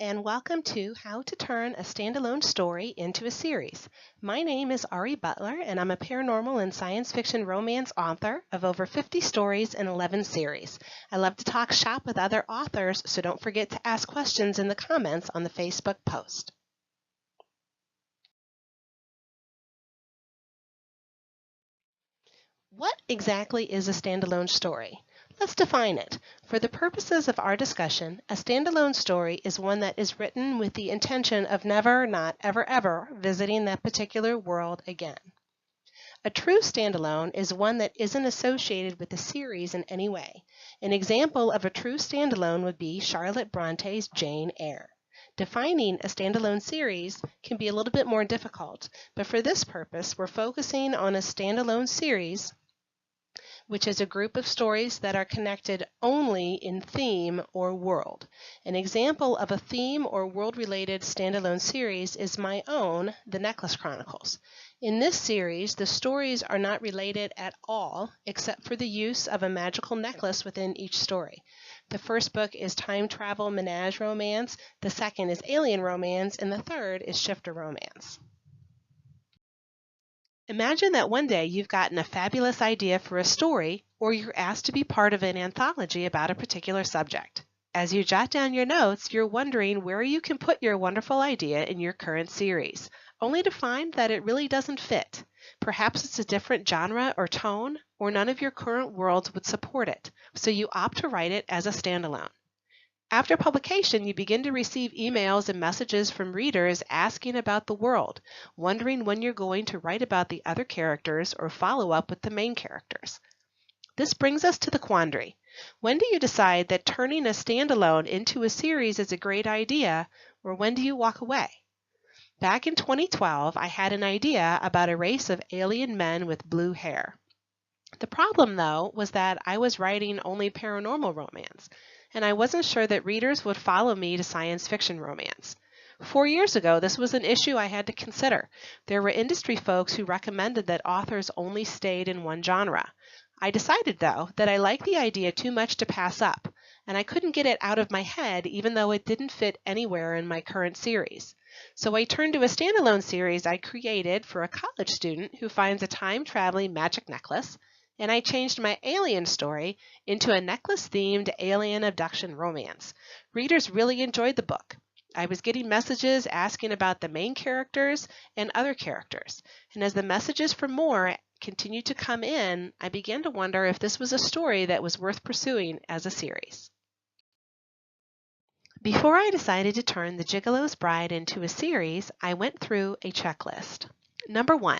and welcome to How to Turn a Standalone Story into a Series. My name is Ari Butler, and I'm a paranormal and science fiction romance author of over 50 stories and 11 series. I love to talk shop with other authors, so don't forget to ask questions in the comments on the Facebook post. What exactly is a standalone story? Let's define it. For the purposes of our discussion, a standalone story is one that is written with the intention of never, not ever, ever visiting that particular world again. A true standalone is one that isn't associated with the series in any way. An example of a true standalone would be Charlotte Bronte's Jane Eyre. Defining a standalone series can be a little bit more difficult, but for this purpose, we're focusing on a standalone series, which is a group of stories that are connected only in theme or world. An example of a theme or world-related standalone series is my own, The Necklace Chronicles. In this series, the stories are not related at all, except for the use of a magical necklace within each story. The first book is time travel menage romance, the second is alien romance, and the third is shifter romance. Imagine that one day you've gotten a fabulous idea for a story, or you're asked to be part of an anthology about a particular subject. As you jot down your notes, you're wondering where you can put your wonderful idea in your current series, only to find that it really doesn't fit. Perhaps it's a different genre or tone, or none of your current worlds would support it, so you opt to write it as a standalone. After publication, you begin to receive emails and messages from readers asking about the world, wondering when you're going to write about the other characters or follow up with the main characters. This brings us to the quandary. When do you decide that turning a standalone into a series is a great idea, or when do you walk away? Back in 2012, I had an idea about a race of alien men with blue hair. The problem, though, was that I was writing only paranormal romance, and I wasn't sure that readers would follow me to science fiction romance. 4 years ago, this was an issue I had to consider. There were industry folks who recommended that authors only stayed in one genre. I decided, though, that I liked the idea too much to pass up, and I couldn't get it out of my head even though it didn't fit anywhere in my current series. So I turned to a standalone series I created for a college student who finds a time-traveling magic necklace, and I changed my alien story into a necklace-themed alien abduction romance. Readers really enjoyed the book. I was getting messages asking about the main characters and other characters, and as the messages for more continued to come in, I began to wonder if this was a story that was worth pursuing as a series. Before I decided to turn The Gigolo's Bride into a series, I went through a checklist. Number 1,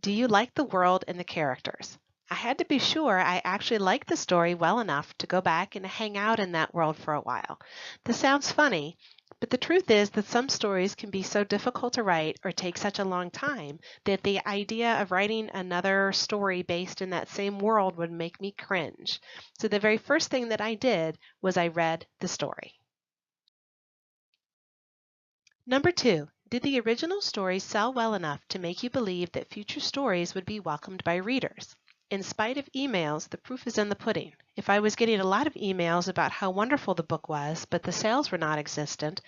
do you like the world and the characters? I had to be sure I actually liked the story well enough to go back and hang out in that world for a while. This sounds funny, but the truth is that some stories can be so difficult to write or take such a long time that the idea of writing another story based in that same world would make me cringe. So the very first thing that I did was I read the story. Number 2, did the original story sell well enough to make you believe that future stories would be welcomed by readers? In spite of emails, the proof is in the pudding. If I was getting a lot of emails about how wonderful the book was, but the sales were non-existent,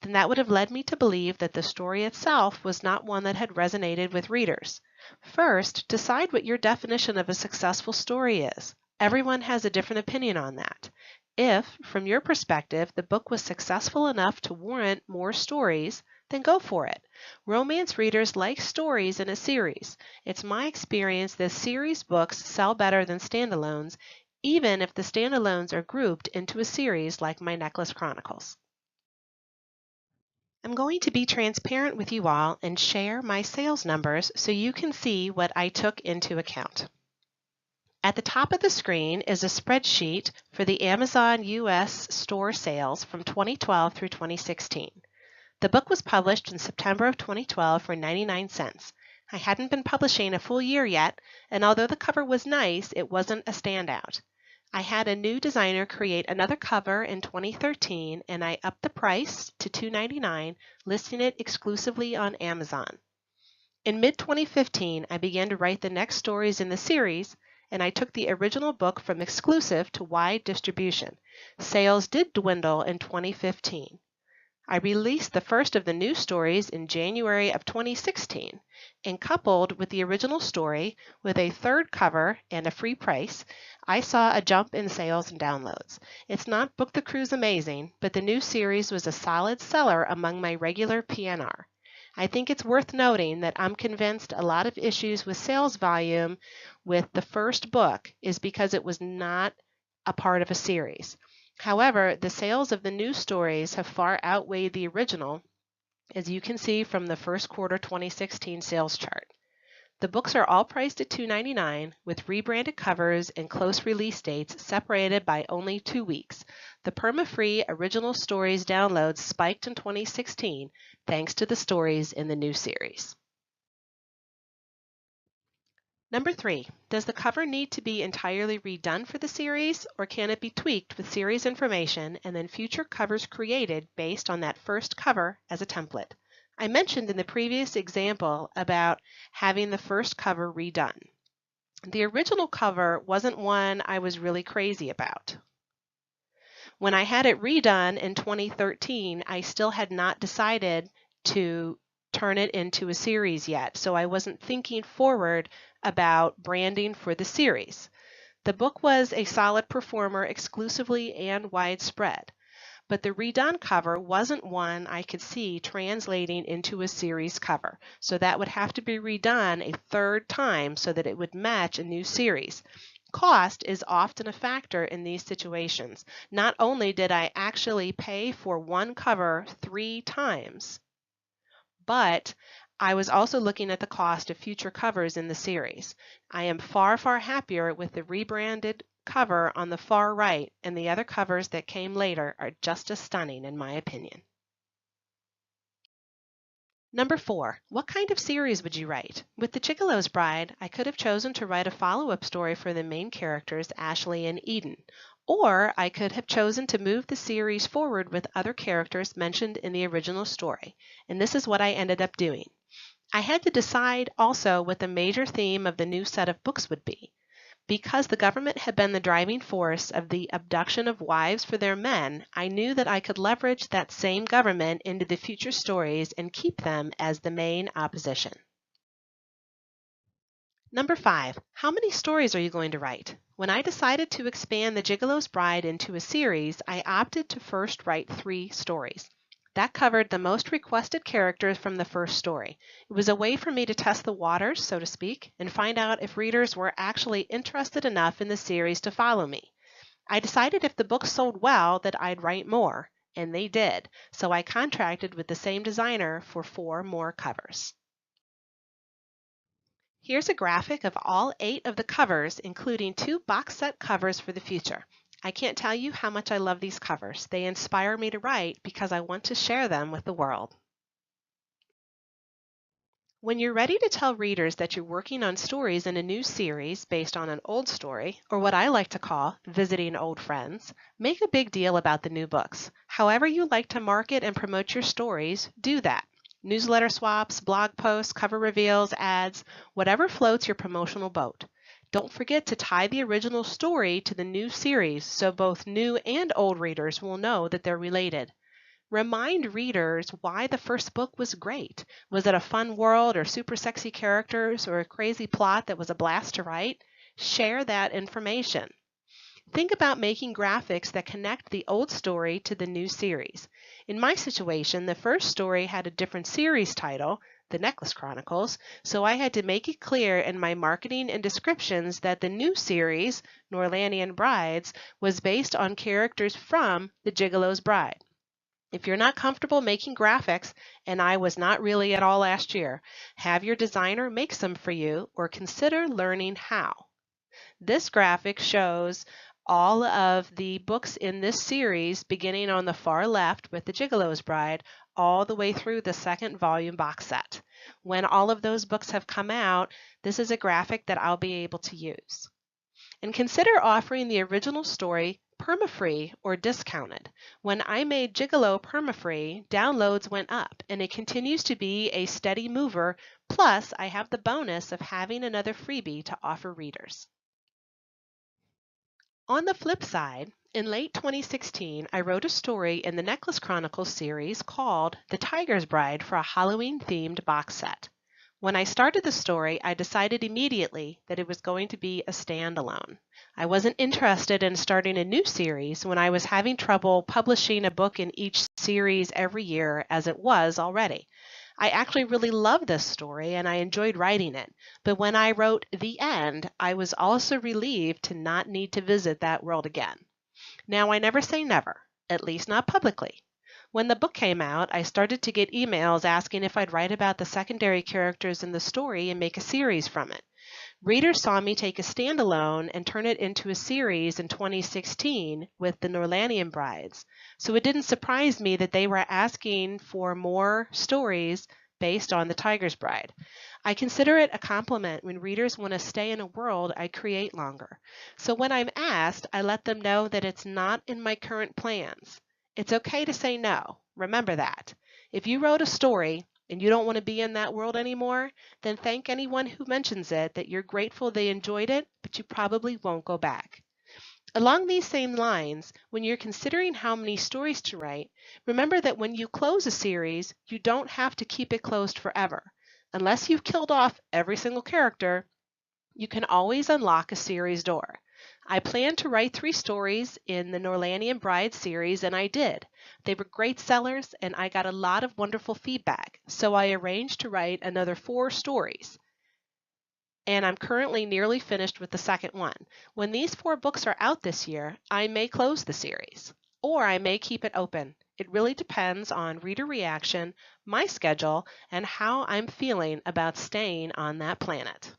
then that would have led me to believe that the story itself was not one that had resonated with readers. First, decide what your definition of a successful story is. Everyone has a different opinion on that. If, from your perspective, the book was successful enough to warrant more stories, then go for it. Romance readers like stories in a series. It's my experience that series books sell better than standalones, even if the standalones are grouped into a series like my Necklace Chronicles. I'm going to be transparent with you all and share my sales numbers so you can see what I took into account. At the top of the screen is a spreadsheet for the Amazon US store sales from 2012 through 2016. The book was published in September of 2012 for 99 cents. I hadn't been publishing a full year yet, and although the cover was nice, it wasn't a standout. I had a new designer create another cover in 2013, and I upped the price to $2.99, listing it exclusively on Amazon. In mid-2015, I began to write the next stories in the series, and I took the original book from exclusive to wide distribution. Sales did dwindle in 2015. I released the first of the new stories in January of 2016, and coupled with the original story with a third cover and a free price, I saw a jump in sales and downloads. It's not Book the Cruise amazing, but the new series was a solid seller among my regular PNR. I think it's worth noting that I'm convinced a lot of issues with sales volume with the first book is because it was not a part of a series. However, the sales of the new stories have far outweighed the original, as you can see from the first quarter 2016 sales chart. The books are all priced at $2.99 with rebranded covers and close release dates separated by only 2 weeks. The perma-free original stories downloads spiked in 2016 thanks to the stories in the new series. Number 3, does the cover need to be entirely redone for the series, or can it be tweaked with series information and then future covers created based on that first cover as a template? I mentioned in the previous example about having the first cover redone. The original cover wasn't one I was really crazy about. When I had it redone in 2013, I still had not decided to turn it into a series yet, so I wasn't thinking forward about branding for the series. The book was a solid performer exclusively and widespread, but the redone cover wasn't one I could see translating into a series cover, so that would have to be redone a third time so that it would match a new series. Cost is often a factor in these situations. Not only did I actually pay for one cover 3 times, but I was also looking at the cost of future covers in the series. I am far, far happier with the rebranded cover on the far right, and the other covers that came later are just as stunning in my opinion. Number 4, what kind of series would you write? With The Gigolo's Bride, I could have chosen to write a follow-up story for the main characters, Ashley and Eden. Or I could have chosen to move the series forward with other characters mentioned in the original story. And this is what I ended up doing. I had to decide also what the major theme of the new set of books would be. Because the government had been the driving force of the abduction of wives for their men, I knew that I could leverage that same government into the future stories and keep them as the main opposition. Number 5, how many stories are you going to write? When I decided to expand The Gigolo's Bride into a series, I opted to first write 3 stories. That covered the most requested characters from the first story. It was a way for me to test the waters, so to speak, and find out if readers were actually interested enough in the series to follow me. I decided if the book sold well that I'd write more, and they did, so I contracted with the same designer for 4 more covers. Here's a graphic of all 8 of the covers, including 2 box set covers for the future. I can't tell you how much I love these covers. They inspire me to write because I want to share them with the world. When you're ready to tell readers that you're working on stories in a new series based on an old story, or what I like to call visiting old friends, make a big deal about the new books. However you like to market and promote your stories, do that. Newsletter swaps, blog posts, cover reveals, ads, whatever floats your promotional boat. Don't forget to tie the original story to the new series so both new and old readers will know that they're related. Remind readers why the first book was great. Was it a fun world or super sexy characters or a crazy plot that was a blast to write? Share that information. Think about making graphics that connect the old story to the new series. In my situation, the first story had a different series title, The Necklace Chronicles, so I had to make it clear in my marketing and descriptions that the new series, Norlandian Brides, was based on characters from The Gigolo's Bride. If you're not comfortable making graphics, and I was not really at all last year, have your designer make some for you or consider learning how. This graphic shows all of the books in this series beginning on the far left with The Gigolo's Bride all the way through the second volume box set. When all of those books have come out, this is a graphic that I'll be able to use. And consider offering the original story perma-free or discounted. When I made Gigolo perma-free, downloads went up, and it continues to be a steady mover, plus I have the bonus of having another freebie to offer readers. On the flip side, In late 2016, I wrote a story in the Necklace Chronicles series called The Tiger's Bride for a Halloween-themed box set. When I started the story, I decided immediately that it was going to be a standalone. I wasn't interested in starting a new series when I was having trouble publishing a book in each series every year as it was already. I actually really loved this story and I enjoyed writing it, but when I wrote the end, I was also relieved to not need to visit that world again. Now, I never say never, at least not publicly. When the book came out, I started to get emails asking if I'd write about the secondary characters in the story and make a series from it. Readers saw me take a standalone and turn it into a series in 2016 with the Norlannian Brides, so it didn't surprise me that they were asking for more stories based on the Tiger's Bride. I consider it a compliment when readers want to stay in a world I create longer. So when I'm asked, I let them know that it's not in my current plans. It's okay to say no. Remember that. If you wrote a story and you don't want to be in that world anymore, then thank anyone who mentions it that you're grateful they enjoyed it, but you probably won't go back. Along these same lines, when you're considering how many stories to write, remember that when you close a series, you don't have to keep it closed forever. Unless you've killed off every single character, you can always unlock a series door. I planned to write 3 stories in the Norlannian Bride series, and I did. They were great sellers, and I got a lot of wonderful feedback, so I arranged to write another 4 stories. And I'm currently nearly finished with the second one. When these 4 books are out this year, I may close the series, or I may keep it open. It really depends on reader reaction, my schedule, and how I'm feeling about staying on that planet.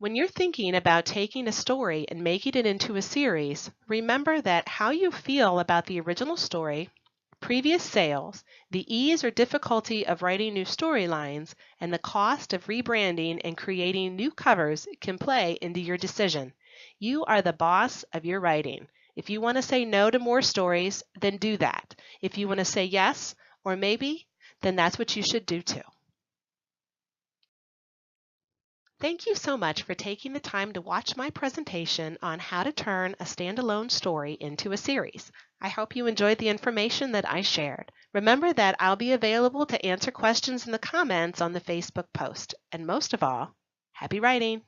When you're thinking about taking a story and making it into a series, remember that how you feel about the original story, previous sales, the ease or difficulty of writing new storylines, and the cost of rebranding and creating new covers can play into your decision. You are the boss of your writing. If you want to say no to more stories, then do that. If you want to say yes or maybe, then that's what you should do too. Thank you so much for taking the time to watch my presentation on how to turn a standalone story into a series. I hope you enjoyed the information that I shared. Remember that I'll be available to answer questions in the comments on the Facebook post. And most of all, happy writing!